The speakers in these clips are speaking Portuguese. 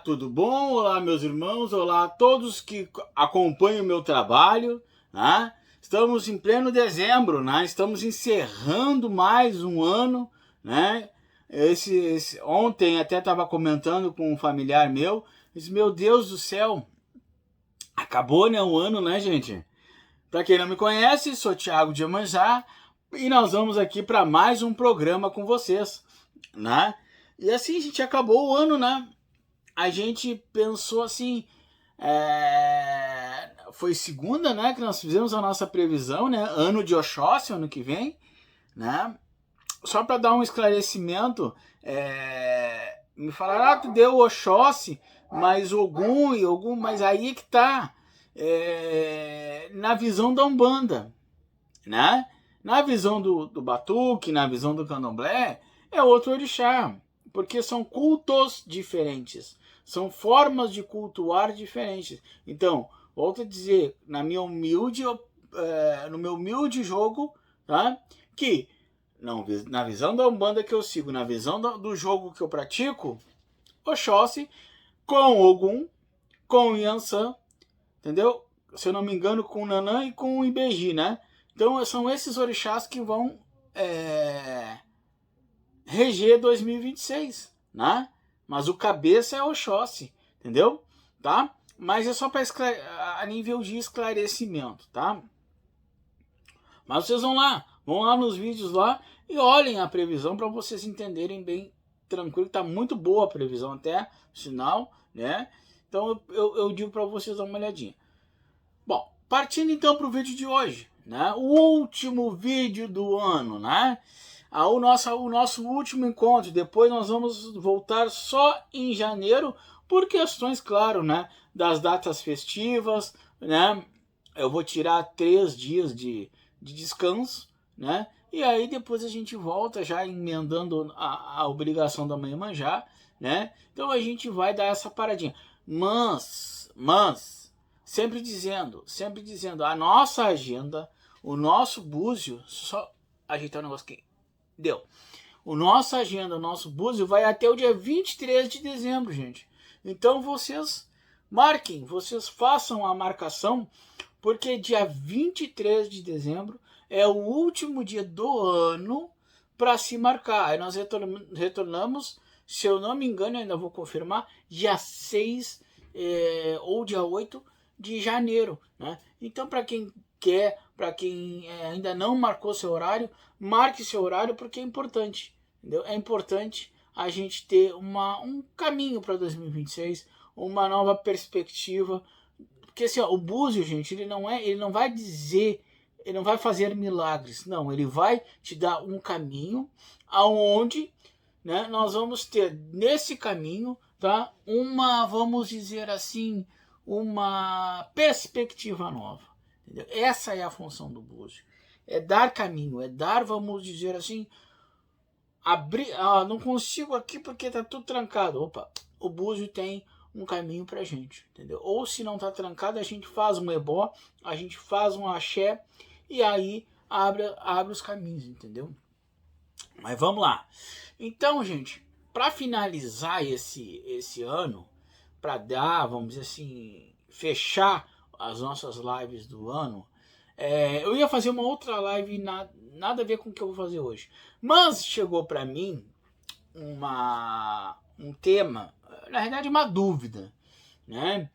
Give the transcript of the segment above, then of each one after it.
tudo bom? Olá, meus irmãos, olá a todos que acompanham o meu trabalho, né? Estamos em pleno dezembro, né? Estamos encerrando mais um ano, né? Ontem até estava comentando com um familiar meu, disse, meu Deus do céu, acabou, né, o ano, né, gente? Para quem não me conhece, sou Thiago de Iemanjá e nós vamos aqui para mais um programa com vocês, né? E assim, a gente acabou o ano, né? A gente pensou assim, foi segunda, né, que nós fizemos a nossa previsão, né, ano de Oxóssi, ano que vem, né, só para dar um esclarecimento, me falaram, tu deu Oxóssi, mas Ogum, mas aí que tá, na visão da Umbanda, né, na visão do Batuque, na visão do Candomblé, é outro orixá, porque são cultos diferentes, são formas de cultuar diferentes. Então, volto a dizer, no meu humilde jogo, tá? Que não, na visão da Umbanda que eu sigo, na visão do jogo que eu pratico, Oxóssi com Ogum, com Yansan, entendeu? Se eu não me engano, com Nanã e com Ibeji, né? Então são esses orixás que vão reger 2026, né? Mas o cabeça é Oxóssi, entendeu? Tá? Mas é só para a nível de esclarecimento, tá? Mas vocês vão lá nos vídeos lá e olhem a previsão para vocês entenderem bem tranquilo. Tá muito boa a previsão até sinal, né? Então eu digo para vocês dar uma olhadinha. Bom, partindo então para o vídeo de hoje, né? O último vídeo do ano, né? O nosso último encontro. Depois nós vamos voltar só em janeiro por questões, claro, né? Das datas festivas, né? Eu vou tirar 3 dias de descanso, né? E aí depois a gente volta já emendando a obrigação da mãe manjar, né? Então a gente vai dar essa paradinha. Mas sempre dizendo, a nossa agenda, o nosso búzio, só ajeitar o negócio aqui, deu. O nossa agenda, o nosso búzio vai até o dia 23 de dezembro, gente. Então vocês marquem, vocês façam a marcação, porque dia 23 de dezembro é o último dia do ano para se marcar. Aí nós retornamos, se eu não me engano, ainda vou confirmar, dia 6 ou dia 8 de janeiro, né? Então, para quem quer, para quem ainda não marcou seu horário, marque seu horário porque é importante, entendeu? É importante a gente ter um caminho para 2026, uma nova perspectiva, porque assim, ó, o búzio, gente, ele não vai dizer, ele não vai fazer milagres, não, ele vai te dar um caminho aonde, né, nós vamos ter nesse caminho, tá, vamos dizer assim, uma perspectiva nova, entendeu? Essa é a função do búzio, é dar caminho, é dar, vamos dizer assim, abrir, não consigo aqui porque tá tudo trancado, opa, o búzio tem um caminho pra gente, entendeu? Ou se não tá trancado, a gente faz um ebó, a gente faz um axé e aí abre os caminhos, entendeu? Mas vamos lá. Então, gente, para finalizar esse ano, para dar, vamos dizer assim, fechar as nossas lives do ano, eu ia fazer uma outra live nada a ver com o que eu vou fazer hoje. Mas chegou para mim um tema, na verdade uma dúvida, né?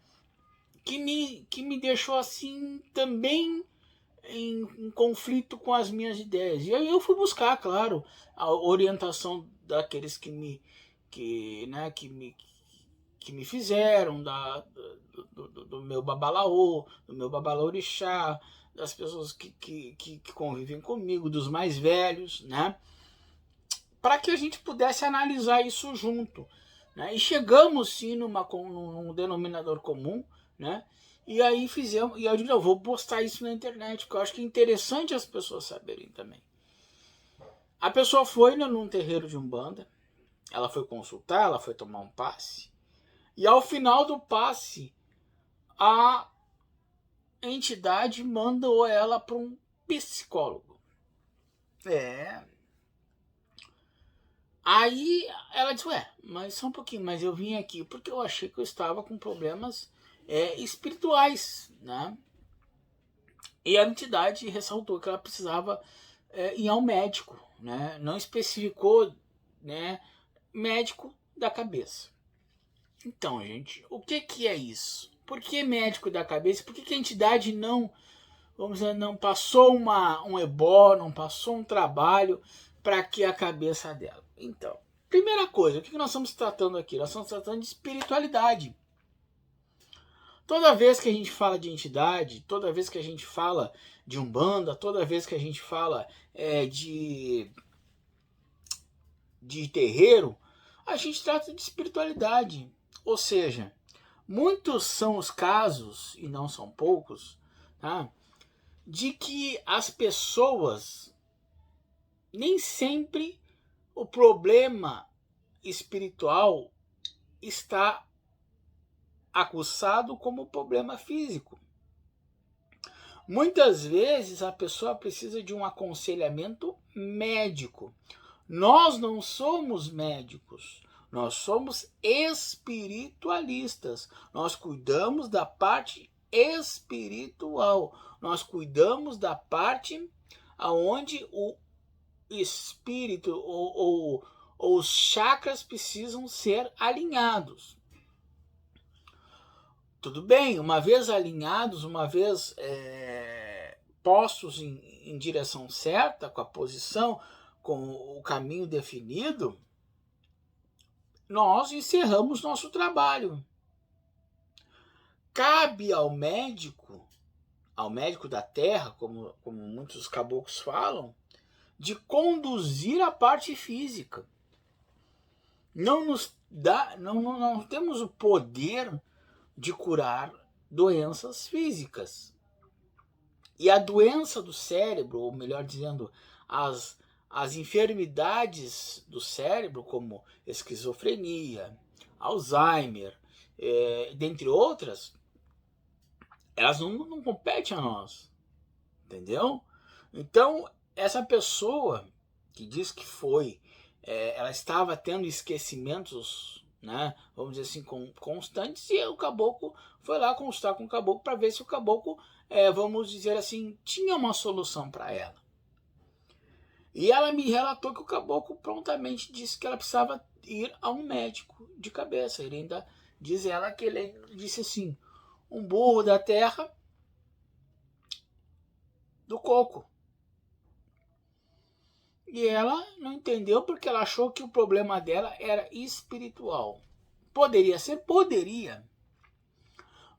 Que me deixou assim também em conflito com as minhas ideias. E aí eu fui buscar, claro, a orientação daqueles que me fizeram, do meu babalaô, do meu babalaorixá, das pessoas que convivem comigo, dos mais velhos, né? Para que a gente pudesse analisar isso junto, né? E chegamos sim num denominador comum, né? E aí fizemos, e eu digo, eu vou postar isso na internet, porque eu acho que é interessante as pessoas saberem também. A pessoa foi num terreiro de Umbanda, ela foi consultar, ela foi tomar um passe, e ao final do passe, a entidade mandou ela para um psicólogo. Aí ela disse, ué, mas só um pouquinho, mas eu vim aqui porque eu achei que eu estava com problemas espirituais, né? E a entidade ressaltou que ela precisava ir ao médico, né? Não especificou, né, médico da cabeça. Então, gente, o que é isso? Por que médico da cabeça? Por que a entidade não, vamos dizer, não passou um ebó, não passou um trabalho para que a cabeça dela? Então, primeira coisa, o que nós estamos tratando aqui? Nós estamos tratando de espiritualidade. Toda vez que a gente fala de entidade, toda vez que a gente fala de umbanda, toda vez que a gente fala de terreiro, a gente trata de espiritualidade. Ou seja, muitos são os casos, e não são poucos, tá, de que as pessoas, nem sempre o problema espiritual está aguçado como problema físico. Muitas vezes a pessoa precisa de um aconselhamento médico. Nós não somos médicos, nós somos espiritualistas. Nós cuidamos da parte espiritual. Nós cuidamos da parte aonde o espírito ou os chakras precisam ser alinhados. Tudo bem, uma vez alinhados, uma vez postos em direção certa, com a posição, com o caminho definido, nós encerramos nosso trabalho. Cabe ao médico da terra, como muitos caboclos falam, de conduzir a parte física. Não temos o poder de curar doenças físicas. E a doença do cérebro, ou melhor dizendo, as enfermidades do cérebro, como esquizofrenia, Alzheimer, dentre outras, elas não competem a nós. Entendeu? Então, essa pessoa que diz que ela estava tendo esquecimentos, né, vamos dizer assim, constantes, e o caboclo foi lá consultar com o caboclo para ver se o caboclo, vamos dizer assim, tinha uma solução para ela. E ela me relatou que o caboclo prontamente disse que ela precisava ir a um médico de cabeça. Ele ainda diz ela que ele disse assim, um burro da terra do coco. E ela não entendeu porque ela achou que o problema dela era espiritual. Poderia ser? Poderia.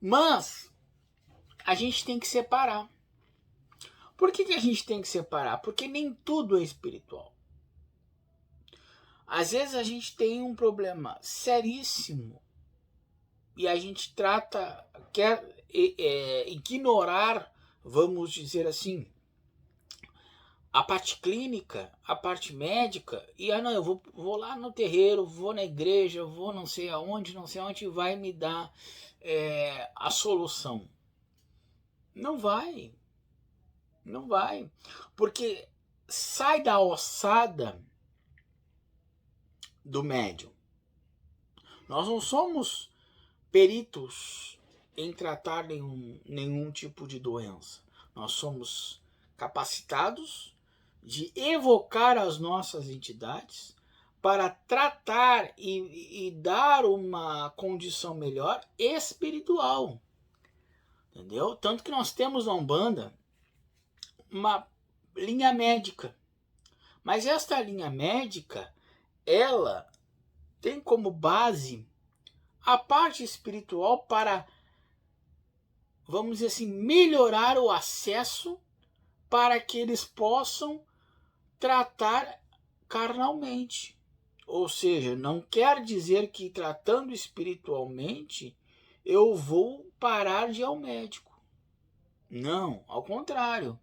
Mas a gente tem que separar. Por que a gente tem que separar? Porque nem tudo é espiritual. Às vezes a gente tem um problema seríssimo e a gente quer ignorar, vamos dizer assim, a parte clínica, a parte médica, e não, eu vou lá no terreiro, vou na igreja, vou não sei aonde, vai me dar a solução. Não vai. Não vai. Porque sai da ossada do médium. Nós não somos peritos em tratar nenhum tipo de doença. Nós somos capacitados de evocar as nossas entidades para tratar e dar uma condição melhor espiritual. Entendeu? Tanto que nós temos na Umbanda uma linha médica. Mas esta linha médica, ela tem como base a parte espiritual para, vamos dizer assim, melhorar o acesso para que eles possam tratar carnalmente. Ou seja, não quer dizer que tratando espiritualmente eu vou parar de ir ao médico. Não, ao contrário.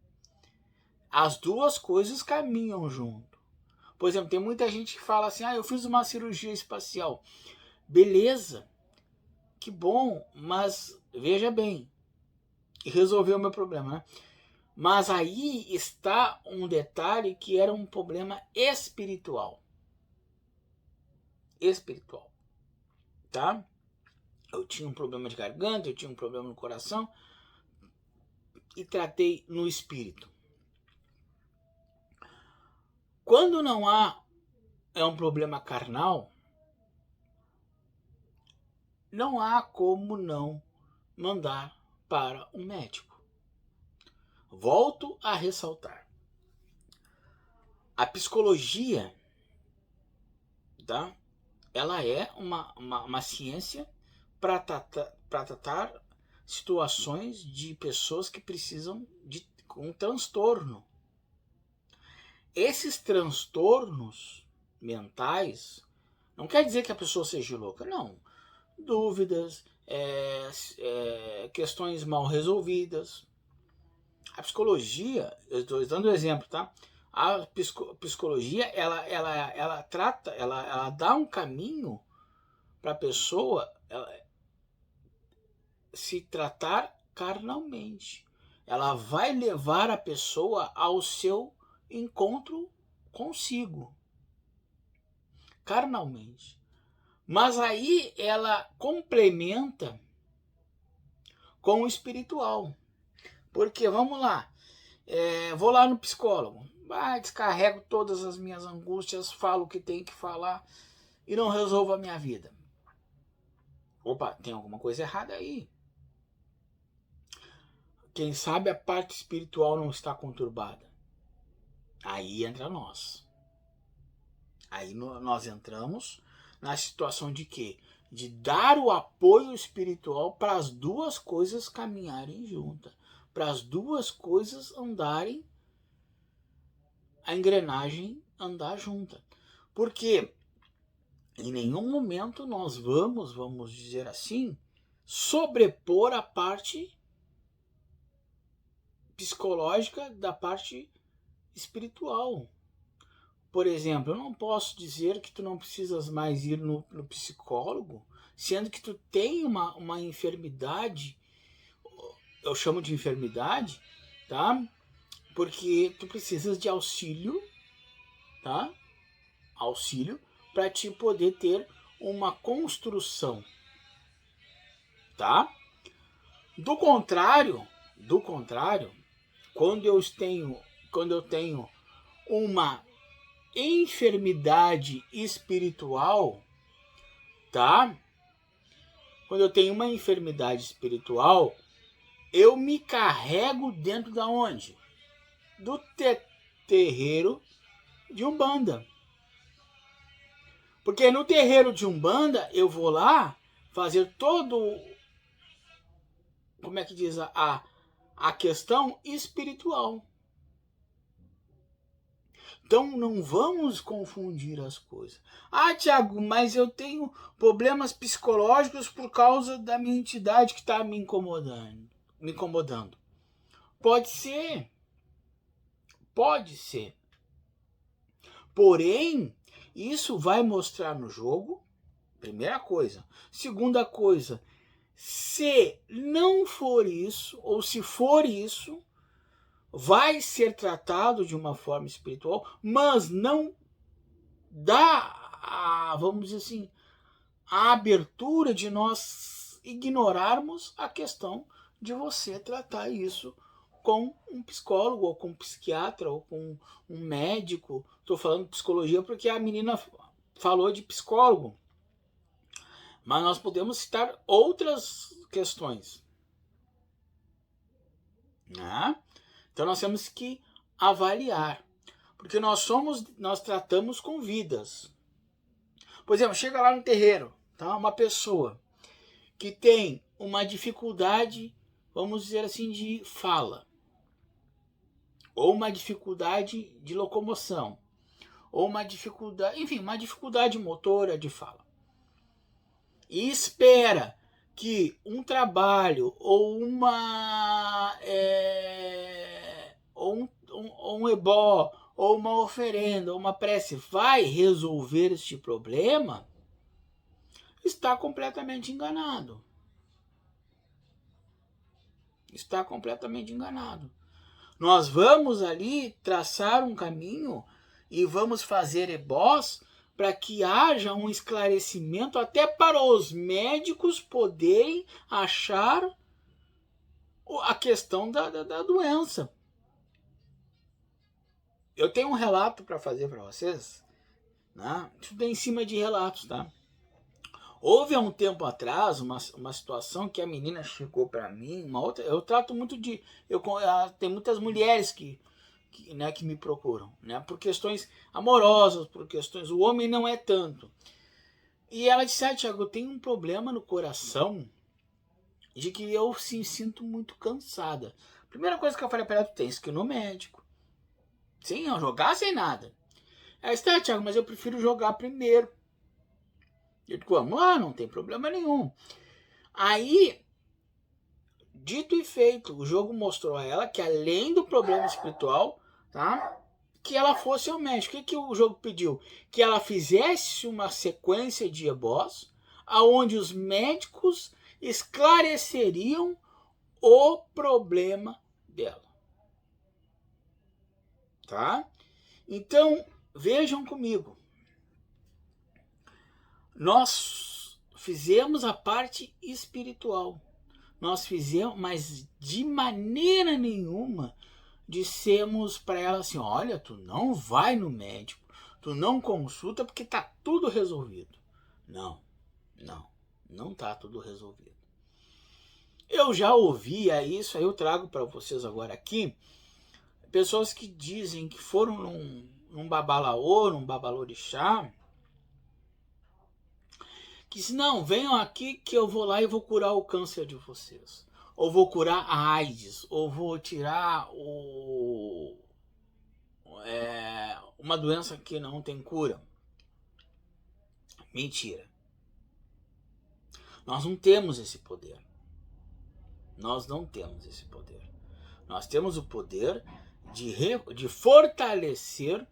As duas coisas caminham junto. Por exemplo, tem muita gente que fala assim, eu fiz uma cirurgia espacial. Beleza, que bom, mas veja bem, resolveu o meu problema, né? Mas aí está um detalhe que era um problema espiritual. espiritual, tá? Eu tinha um problema de garganta, eu tinha um problema no coração e tratei no espírito. Quando não há um problema carnal, não há como não mandar para um médico. Volto a ressaltar. A psicologia, tá? Ela é uma ciência para tratar situações de pessoas que precisam de um transtorno. Esses transtornos mentais não quer dizer que a pessoa seja louca, não. Dúvidas, questões mal resolvidas. A psicologia, eu estou dando um exemplo, tá? A psicologia, ela trata, ela dá um caminho para a pessoa se tratar carnalmente. Ela vai levar a pessoa ao seu encontro consigo, carnalmente. Mas aí ela complementa com o espiritual. Porque, vamos lá, vou lá no psicólogo, descarrego todas as minhas angústias, falo o que tem que falar e não resolvo a minha vida. Opa, tem alguma coisa errada aí. Quem sabe a parte espiritual não está conturbada. Aí entra nós. Aí nós entramos na situação de quê? De dar o apoio espiritual para as duas coisas caminharem juntas. Para as duas coisas andarem, a engrenagem andar junta. Porque em nenhum momento nós vamos dizer assim, sobrepor a parte psicológica da parte espiritual. Por exemplo, eu não posso dizer que tu não precisas mais ir no psicólogo, sendo que tu tem uma enfermidade, eu chamo de enfermidade, tá? Porque tu precisas de auxílio, tá? Auxílio para te poder ter uma construção, tá? Do contrário, quando eu tenho uma enfermidade espiritual, tá? Quando eu tenho uma enfermidade espiritual, eu me carrego dentro da onde? Do terreiro de Umbanda. Porque no terreiro de Umbanda eu vou lá fazer todo, como é que diz, a questão espiritual. Então não vamos confundir as coisas. Ah, Tiago, mas eu tenho problemas psicológicos por causa da minha entidade que está me incomodando. Pode ser. Pode ser. Porém, isso vai mostrar no jogo, primeira coisa. Segunda coisa, se não for isso, ou se for isso, vai ser tratado de uma forma espiritual, mas não dá, vamos dizer assim, a abertura de nós ignorarmos a questão de você tratar isso com um psicólogo, ou com um psiquiatra, ou com um médico. Estou falando de psicologia porque a menina falou de psicólogo. Mas nós podemos citar outras questões, né? Então nós temos que avaliar, porque nós tratamos com vidas. Por exemplo, chega lá no terreiro, tá? Uma pessoa que tem uma dificuldade, vamos dizer assim, de fala, ou uma dificuldade de locomoção, ou uma dificuldade, enfim, uma dificuldade motora de fala. E espera que um trabalho ou um ebó, ou uma oferenda, ou uma prece vai resolver este problema, está completamente enganado. Está completamente enganado. Nós vamos ali traçar um caminho e vamos fazer ebós, para que haja um esclarecimento até para os médicos poderem achar a questão da doença. Eu tenho um relato para fazer para vocês, né? Tudo é em cima de relatos, tá? Houve há um tempo atrás uma situação que a menina chegou para mim, uma outra, eu trato muito de, tem muitas mulheres que me procuram, né, por questões amorosas, por questões, o homem não é tanto. E ela disse: Tiago, eu tenho um problema no coração de que eu sim sinto muito cansada. Primeira coisa que eu falei para ela: tu tens que ir no médico. Sem eu jogar, sem nada. Ela disse: Tiago, mas eu prefiro jogar primeiro. Eu digo: não tem problema nenhum. Aí, dito e feito, o jogo mostrou a ela que além do problema espiritual, tá, que ela fosse ao médico. O que o jogo pediu? Que ela fizesse uma sequência de ebós, aonde os médicos esclareceriam o problema dela. Tá? Então, vejam comigo. Nós fizemos a parte espiritual. Nós fizemos, mas de maneira nenhuma dissemos para ela assim: olha, tu não vai no médico, tu não consulta porque tá tudo resolvido. Não tá tudo resolvido. Eu já ouvia isso, aí eu trago para vocês agora aqui, pessoas que dizem que foram num babalaô, num babalorixá, que disse: não, venham aqui que eu vou lá e vou curar o câncer de vocês, ou vou curar a AIDS, ou vou tirar uma doença que não tem cura. Mentira. Nós não temos esse poder. Nós não temos esse poder. Nós temos o poder de fortalecer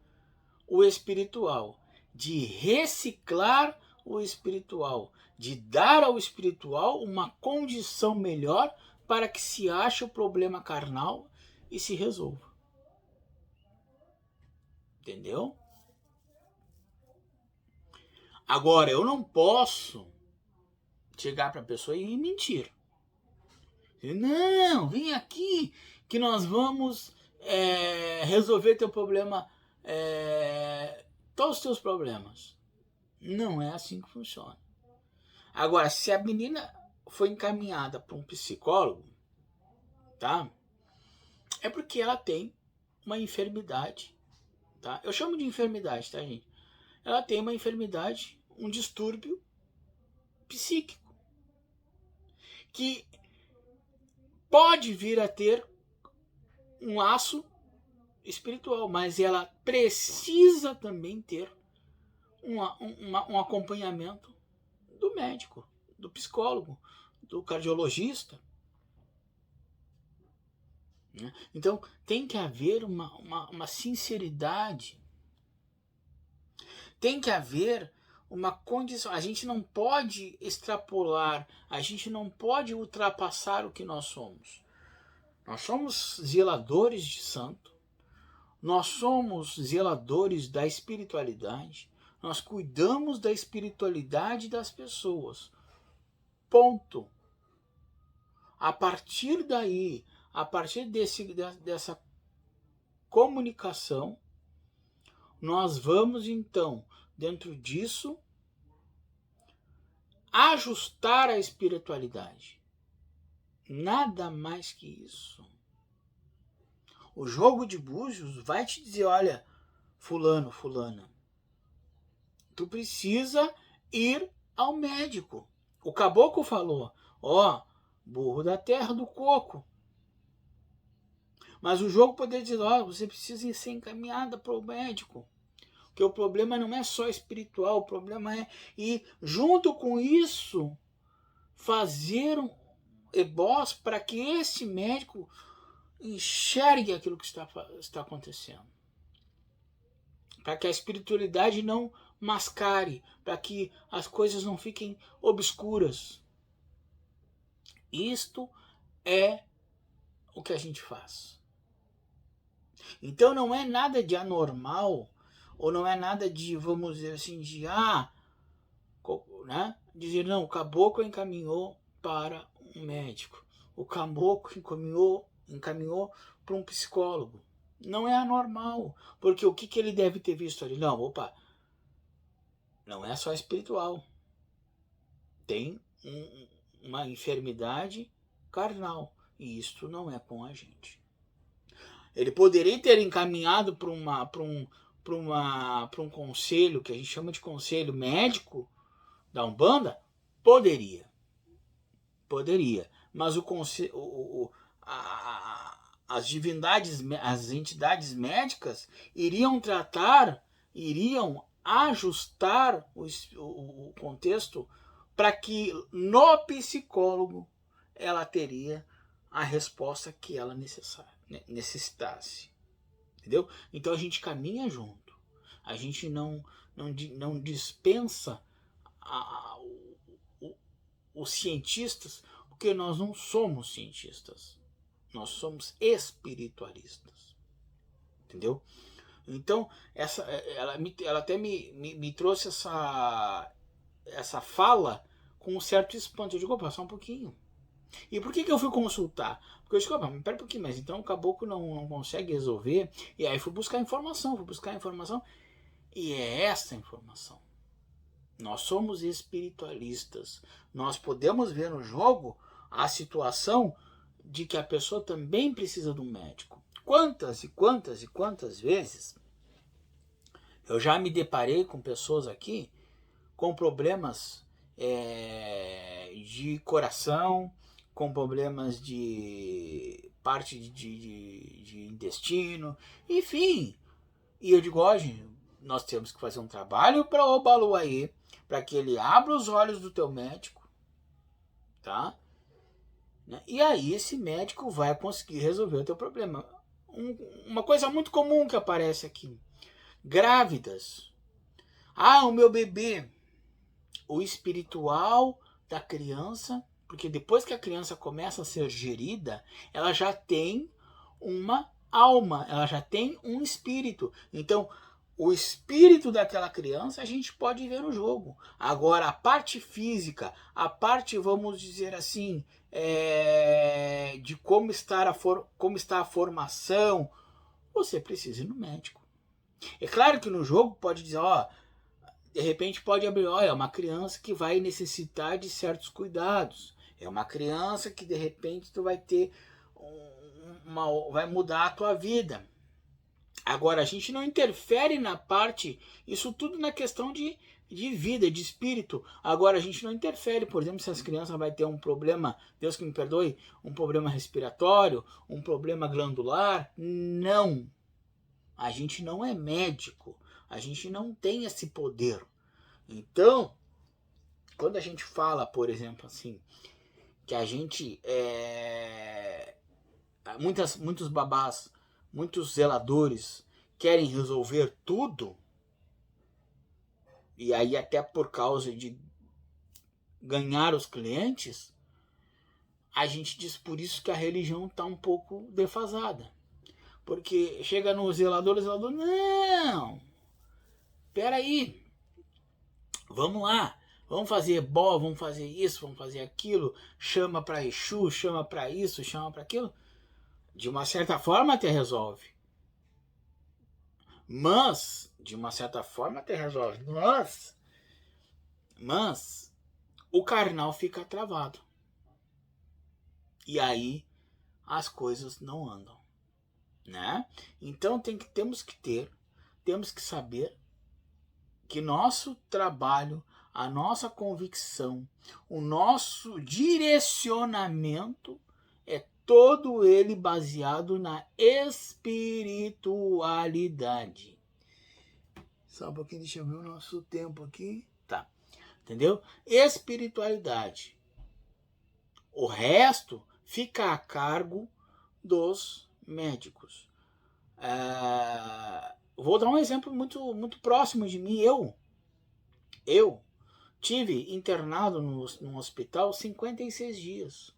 o espiritual, de reciclar o espiritual, de dar ao espiritual uma condição melhor para que se ache o problema carnal e se resolva. Entendeu? Agora, eu não posso chegar para a pessoa e mentir. Não, vem aqui que nós vamos resolver teu problema, todos os teus problemas. Não é assim que funciona. Agora, se a menina foi encaminhada para um psicólogo, tá? É porque ela tem uma enfermidade, tá? Eu chamo de enfermidade, tá, gente? Ela tem uma enfermidade, um distúrbio psíquico, que pode vir a ter um laço espiritual, mas ela precisa também ter um acompanhamento do médico, do psicólogo, do cardiologista. Então tem que haver uma sinceridade, tem que haver uma condição. A gente não pode extrapolar, a gente não pode ultrapassar o que nós somos. Nós somos zeladores de santo, nós somos zeladores da espiritualidade, nós cuidamos da espiritualidade das pessoas. Ponto. A partir daí, a partir dessa comunicação, nós vamos então, dentro disso, ajustar a espiritualidade. Nada mais que isso. O jogo de búzios vai te dizer: olha, fulano, fulana, tu precisa ir ao médico. O caboclo falou: burro da terra do coco. Mas o jogo poderia dizer: você precisa ser encaminhada para o médico. Porque o problema não é só espiritual, o problema é ir, junto com isso, fazer um ebós para que esse médico enxergue aquilo que está acontecendo. Para que a espiritualidade não mascare, para que as coisas não fiquem obscuras. Isto é o que a gente faz. Então não é nada de anormal ou não é nada de, vamos dizer assim, de né? Dizer, não, o caboclo encaminhou para um médico, o caboclo encaminhou para um psicólogo. Não é anormal, porque o que ele deve ter visto ali? Não, opa, não é só espiritual, tem uma enfermidade carnal, e isto não é com a gente. Ele poderia ter encaminhado para um conselho, que a gente chama de conselho médico da Umbanda? Poderia. Mas as divindades, as entidades médicas iriam ajustar o contexto para que no psicólogo ela teria a resposta que ela necessitasse. Entendeu? Então a gente caminha junto. A gente não dispensa os cientistas, porque nós não somos cientistas. Nós somos espiritualistas. Entendeu? Então, ela até me trouxe essa fala com um certo espanto. Eu digo, opa, só um pouquinho. E por que eu fui consultar? Porque eu digo, opa, pera um pouquinho, mas então o caboclo não consegue resolver. E aí fui buscar informação, e é essa informação. Nós somos espiritualistas. Nós podemos ver no jogo a situação de que a pessoa também precisa de um médico. Quantas vezes eu já me deparei com pessoas aqui com problemas de coração, com problemas de parte de intestino, enfim. E eu digo, hoje nós temos que fazer um trabalho para o Obaluayê, para que ele abra os olhos do teu médico, tá? E aí esse médico vai conseguir resolver o teu problema. Uma coisa muito comum que aparece aqui: grávidas. O meu bebê, o espiritual da criança, porque depois que a criança começa a ser gerida, ela já tem uma alma, ela já tem um espírito. Então, o espírito daquela criança a gente pode ver no jogo. Agora, a parte física, a parte, vamos dizer assim, de como está a formação, você precisa ir no médico. É claro que no jogo pode dizer, de repente pode abrir, é uma criança que vai necessitar de certos cuidados. É uma criança que de repente tu vai ter vai mudar a tua vida. Agora, a gente não interfere na parte, isso tudo na questão de vida, de espírito. Agora, a gente não interfere, por exemplo, se as crianças vão ter um problema, Deus que me perdoe, um problema respiratório, um problema glandular. Não. A gente não é médico. A gente não tem esse poder. Então, quando a gente fala, por exemplo, assim, que a gente muitos babás, muitos zeladores querem resolver tudo, e aí até por causa de ganhar os clientes, a gente diz por isso que a religião está um pouco defasada. Porque chega no zelador, não, peraí, vamos lá, vamos fazer ebó, vamos fazer isso, vamos fazer aquilo, chama para Exu, chama para isso, chama para aquilo. De uma certa forma até resolve. Mas o carnal fica travado. E aí as coisas não andam, né? Então temos que saber que nosso trabalho, a nossa convicção, o nosso direcionamento é todo ele baseado na espiritualidade. Só um pouquinho, deixa eu ver o nosso tempo aqui. Tá, entendeu? Espiritualidade. O resto fica a cargo dos médicos. Vou dar um exemplo muito próximo de mim. Eu tive internado no hospital 56 dias.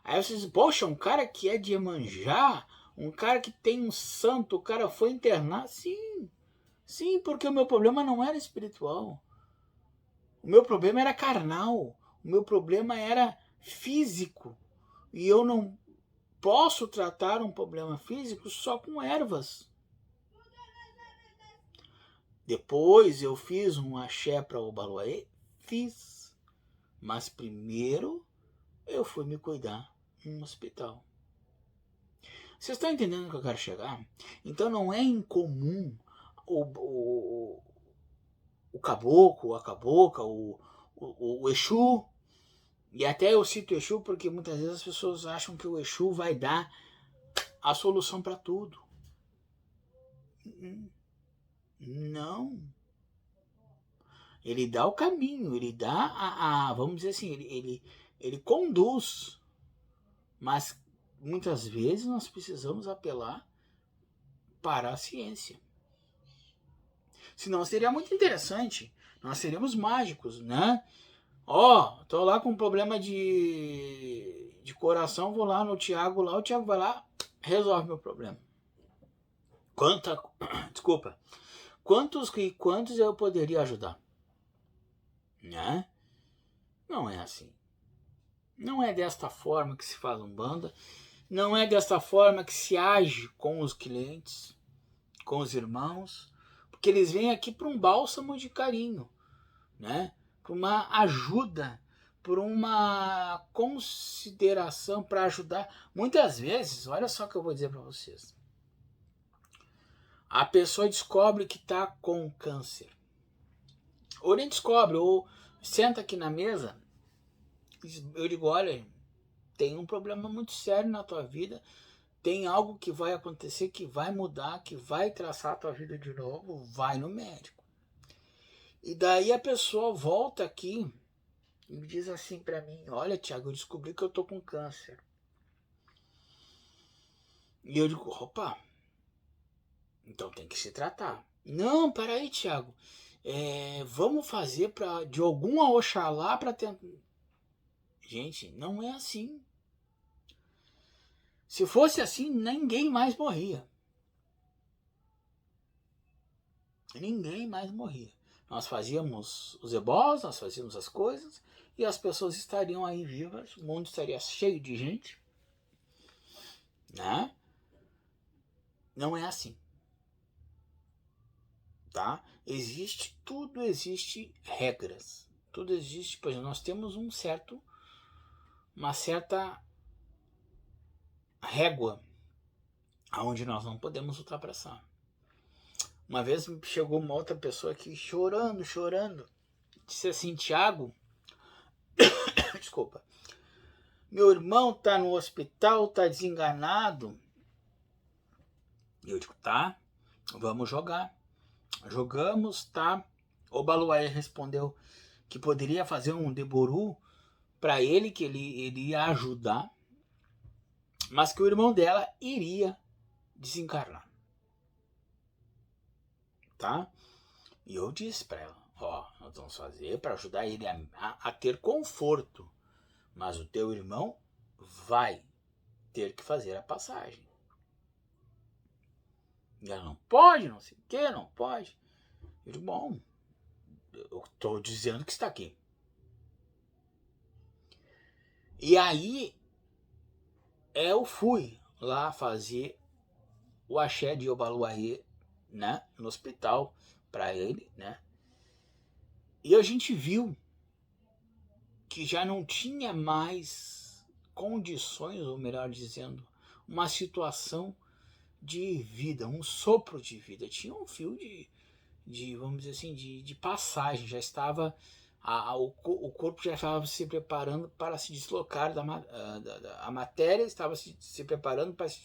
Aí vocês dizem, poxa, um cara que é de Iemanjá, Um cara que tem um santo, o cara foi internar? Sim. Sim, porque o meu problema não era espiritual. O meu problema era carnal. O meu problema era físico. E eu não posso tratar um problema físico só com ervas. Depois eu fiz um axé para o Baluaê? Fiz. Mas primeiro eu fui me cuidar em um hospital. Vocês estão entendendo o que eu quero chegar? Então não é incomum o caboclo, a cabocla, o Exu. E até eu cito o Exu porque muitas vezes as pessoas acham que o Exu vai dar a solução para tudo. Não. Ele dá o caminho, ele dá vamos dizer assim, ele conduz. Mas muitas vezes nós precisamos apelar para a ciência. Senão seria muito interessante. Nós seríamos mágicos, né? Ó, tô lá com um problema de coração, vou lá no Tiago, lá o Tiago vai lá, resolve meu problema. Desculpa. Quantos eu poderia ajudar? Né? Não é assim. Não é desta forma que se faz Umbanda. Não é desta forma que se age com os clientes, com os irmãos, porque eles vêm aqui para um bálsamo de carinho, né? Para uma ajuda, por uma consideração para ajudar. Muitas vezes, olha só o que eu vou dizer para vocês. A pessoa descobre que está com câncer. Ou nem descobre, ou senta aqui na mesa, eu digo, olha, tem um problema muito sério na tua vida, tem algo que vai acontecer, que vai mudar, que vai traçar a tua vida de novo, vai no médico. E daí a pessoa volta aqui e me diz assim para mim, olha Tiago, eu descobri que eu tô com câncer. E eu digo, opa, então tem que se tratar. Não, peraí Tiago, vamos fazer de alguma Oxalá para tentar... Gente, não é assim. Se fosse assim, ninguém mais morria. Ninguém mais morria. Nós fazíamos os ebós, nós fazíamos as coisas, e as pessoas estariam aí vivas, o mundo estaria cheio de gente. Né? Não é assim. Tá? Tudo existe regras. Tudo existe, pois nós temos uma certa régua aonde nós não podemos ultrapassar. Uma vez chegou uma outra pessoa aqui chorando, disse assim, Tiago, desculpa, meu irmão tá no hospital, tá desenganado. E eu digo, tá, vamos jogar. Jogamos, tá. O Baluaê respondeu que poderia fazer um deboru para ele, que ele ia ajudar, mas que o irmão dela iria desencarnar. Tá? E eu disse para ela, ó, nós vamos fazer para ajudar ele a ter conforto, mas o teu irmão vai ter que fazer a passagem. E ela, não pode, não sei o que, não pode. Eu digo, bom, eu estou dizendo que está aqui. E aí eu fui lá fazer o axé de Obaluaê, né, no hospital para ele, né? E a gente viu que já não tinha mais condições, ou melhor dizendo, uma situação de vida, um sopro de vida. Tinha um fio de vamos dizer assim, de passagem, já estava o corpo já estava se preparando para se deslocar a matéria estava se preparando para se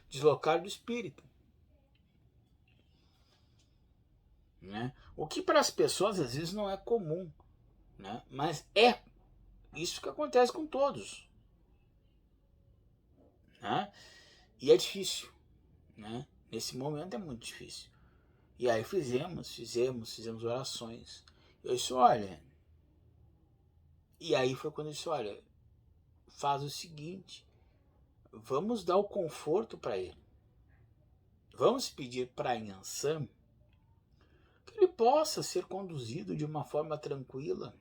deslocar do espírito, né? O que para as pessoas às vezes não é comum, né? Mas é isso que acontece com todos, né? E é difícil, né? Nesse momento é muito difícil. E aí fizemos orações. Eu disse, olha, e aí foi quando eu disse, olha, faz o seguinte, vamos dar o conforto para ele. vamos pedir para Yansan que ele possa ser conduzido de uma forma tranquila,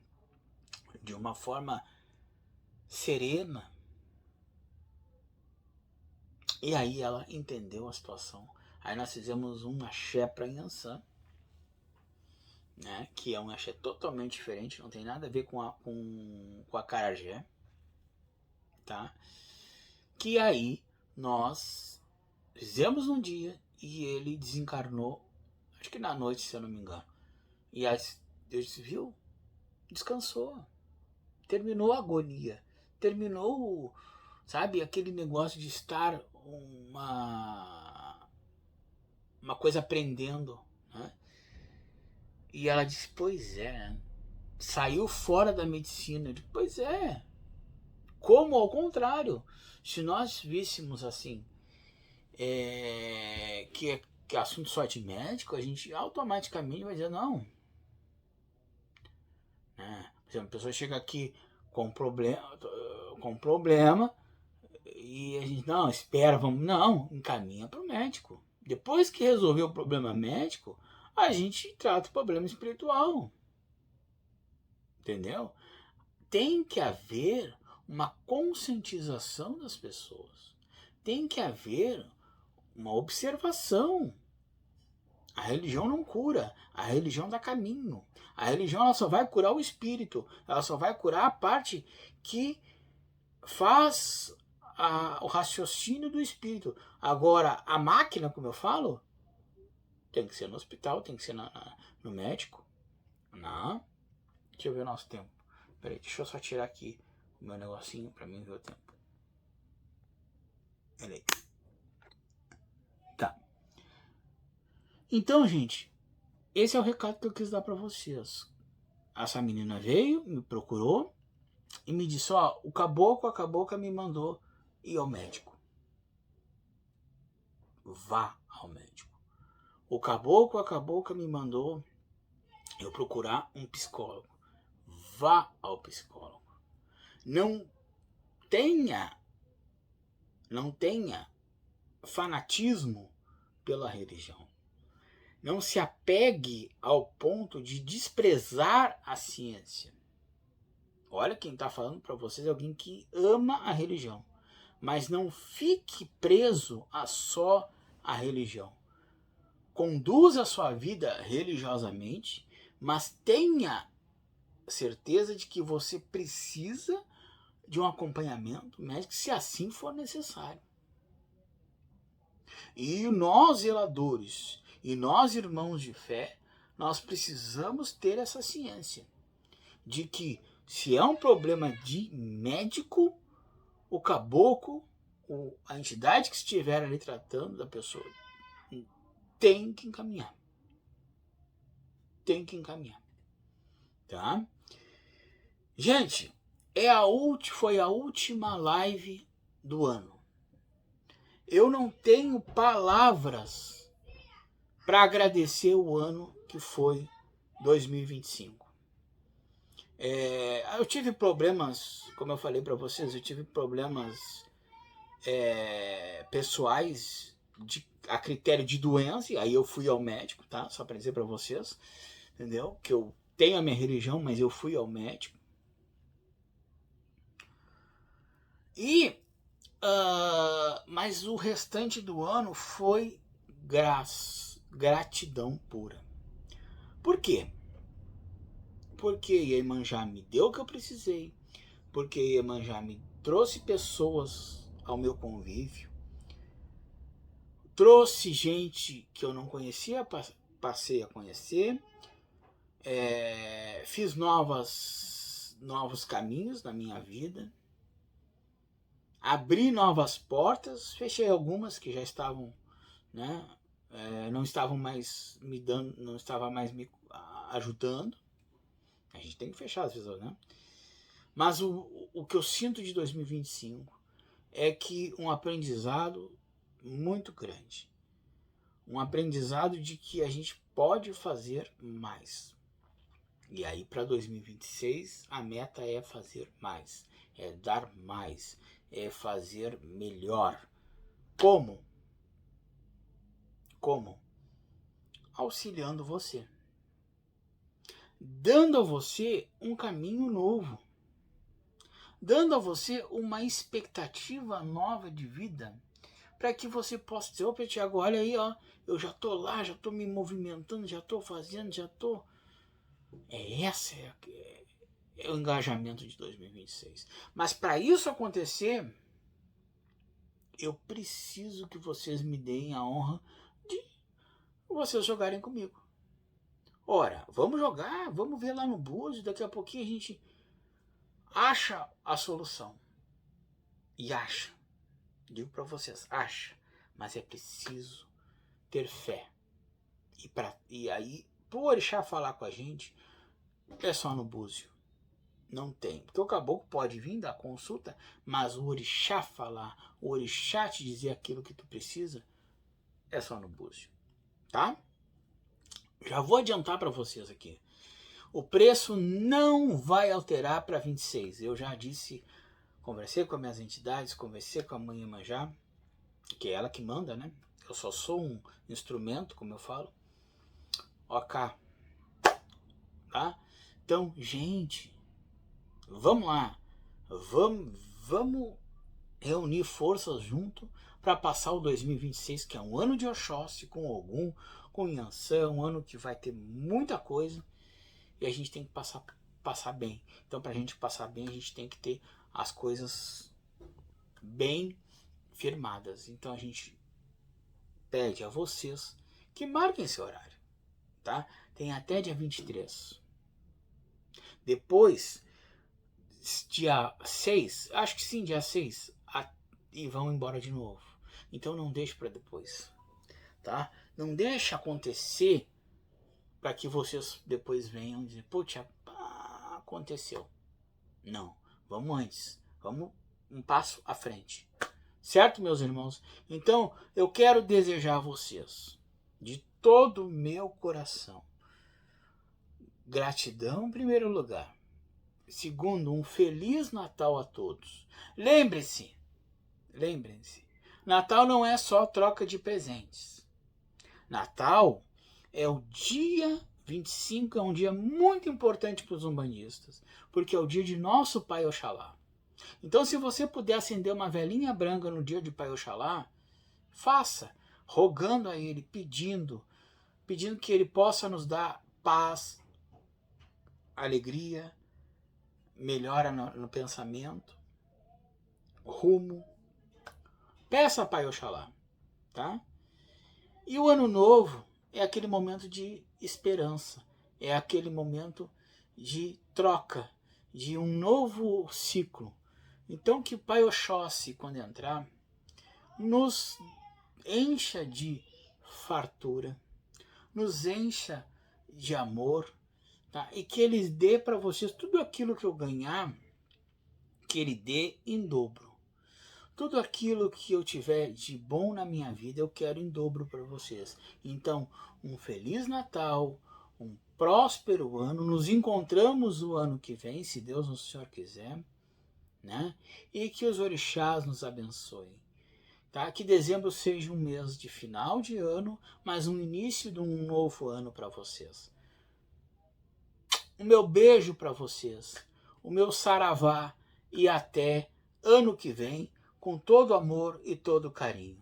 de uma forma serena. E aí ela entendeu a situação. Aí nós fizemos um axé para Yansan, né, que é um axé totalmente diferente, não tem nada a ver com a acarajé, tá? Que aí nós fizemos um dia e ele desencarnou, acho que na noite, se eu não me engano. E aí Deus disse, viu? Descansou. Terminou a agonia. Terminou, sabe, aquele negócio de estar uma coisa aprendendo, né? E ela disse, pois é, saiu fora da medicina. Eu disse, pois é. Como ao contrário, se nós víssemos assim, que é assunto só de médico, a gente automaticamente vai dizer não. Né? Por exemplo, a pessoa chega aqui com problema e a gente, não, espera, vamos, não, encaminha para o médico. Depois que resolver o problema médico, a gente trata o problema espiritual. Entendeu? Tem que haver uma conscientização das pessoas. Tem que haver uma observação. A religião não cura, a religião dá caminho. A religião ela só vai curar o espírito, ela só vai curar a parte que faz o raciocínio do espírito. Agora, a máquina, como eu falo, tem que ser no hospital, tem que ser no médico. Não. Deixa eu ver o nosso tempo. Peraí, deixa eu só tirar aqui o meu negocinho pra mim ver o tempo. Peraí. Tá. Então, gente, esse é o recado que eu quis dar pra vocês. Essa menina veio, me procurou e me disse, ó, a cabocla me mandou ir ao médico. Vá ao médico. O cabocla me mandou eu procurar um psicólogo. Vá ao psicólogo. Não tenha fanatismo pela religião. Não se apegue ao ponto de desprezar a ciência. Olha, quem está falando para vocês é alguém que ama a religião. Mas não fique preso a só a religião. Conduza a sua vida religiosamente, mas tenha certeza de que você precisa de um acompanhamento médico, se assim for necessário. E nós, zeladores, e nós, irmãos de fé, nós precisamos ter essa ciência de que, se é um problema de médico, o caboclo, a entidade que estiver ali tratando da pessoa, tem que encaminhar. Tem que encaminhar. Tá? Gente, foi a última live do ano. Eu não tenho palavras para agradecer o ano que foi 2025. Eu tive problemas, como eu falei para vocês, eu tive problemas pessoais a critério de doença, e aí eu fui ao médico, tá? Só para dizer para vocês, entendeu? Que eu tenho a minha religião, mas eu fui ao médico. Mas o restante do ano foi gratidão pura. Por quê? Porque Iemanjá me deu o que eu precisei, porque Iemanjá me trouxe pessoas ao meu convívio, trouxe gente que eu não conhecia, passei a conhecer, fiz novos caminhos na minha vida, abri novas portas, fechei algumas que já estavam, né, não estavam mais me dando, não estava mais me ajudando. A gente tem que fechar as vezes, né? Mas o que eu sinto de 2025 é que um aprendizado muito grande. Um aprendizado de que a gente pode fazer mais. E aí para 2026 a meta é fazer mais, é dar mais, é fazer melhor. Como? Como? Auxiliando você. Dando a você um caminho novo. Dando a você uma expectativa nova de vida. Para que você possa dizer, opa, Thiago, olha aí, ó, eu já estou lá, já estou me movimentando, já estou fazendo, já estou... É o engajamento de 2026. Mas para isso acontecer, eu preciso que vocês me deem a honra de vocês jogarem comigo. Ora, vamos jogar, vamos ver lá no Búzios, daqui a pouquinho a gente acha a solução. E acha. Digo para vocês, acha. Mas é preciso ter fé. E aí, pro Orixá falar com a gente, é só no Búzio. Não tem. Porque o caboclo pode vir dar consulta, mas o Orixá falar, o Orixá te dizer aquilo que tu precisa, é só no Búzio. Tá? Já vou adiantar para vocês aqui. O preço não vai alterar para 26. Eu já disse, conversei com as minhas entidades, conversei com a mãe Iemanjá, que é ela que manda, né? Eu só sou um instrumento, como eu falo. Ok. Tá? Então, gente, vamos lá. Vamos reunir forças junto para passar o 2026, que é um ano de Oxóssi, com Ogum, com Yansan, um ano que vai ter muita coisa e a gente tem que passar bem. Então, para a gente passar bem, a gente tem que ter as coisas bem firmadas. Então, a gente pede a vocês que marquem esse horário, tá? Tem até dia 23. Depois, dia 6, acho que sim, dia 6, e vão embora de novo. Então não deixe para depois, tá? Não deixe acontecer para que vocês depois venham dizer, pô, Thiago, aconteceu. Não, vamos antes, vamos um passo à frente. Certo, meus irmãos? Então, eu quero desejar a vocês, de todo o meu coração, gratidão em primeiro lugar. Segundo, um Feliz Natal a todos. Lembrem-se, Natal não é só troca de presentes. Natal é o dia 25, é um dia muito importante para os umbandistas, porque é o dia de nosso Pai Oxalá. Então, se você puder acender uma velinha branca no dia de Pai Oxalá, faça, rogando a Ele, pedindo que Ele possa nos dar paz, alegria, melhora no pensamento, rumo. Peça a Pai Oxalá, tá? E o ano novo é aquele momento de esperança, é aquele momento de troca, de um novo ciclo. Então que o Pai Oxóssi, quando entrar, nos encha de fartura, nos encha de amor, tá? E que Ele dê para vocês tudo aquilo que eu ganhar, que Ele dê em dobro. Tudo aquilo que eu tiver de bom na minha vida, eu quero em dobro para vocês. Então, um Feliz Natal, um próspero ano. Nos encontramos o ano que vem, se Deus o Senhor quiser, né? E que os orixás nos abençoem. Tá? Que dezembro seja um mês de final de ano, mas um início de um novo ano para vocês. O meu beijo para vocês, o meu saravá e até ano que vem, com todo amor e todo carinho.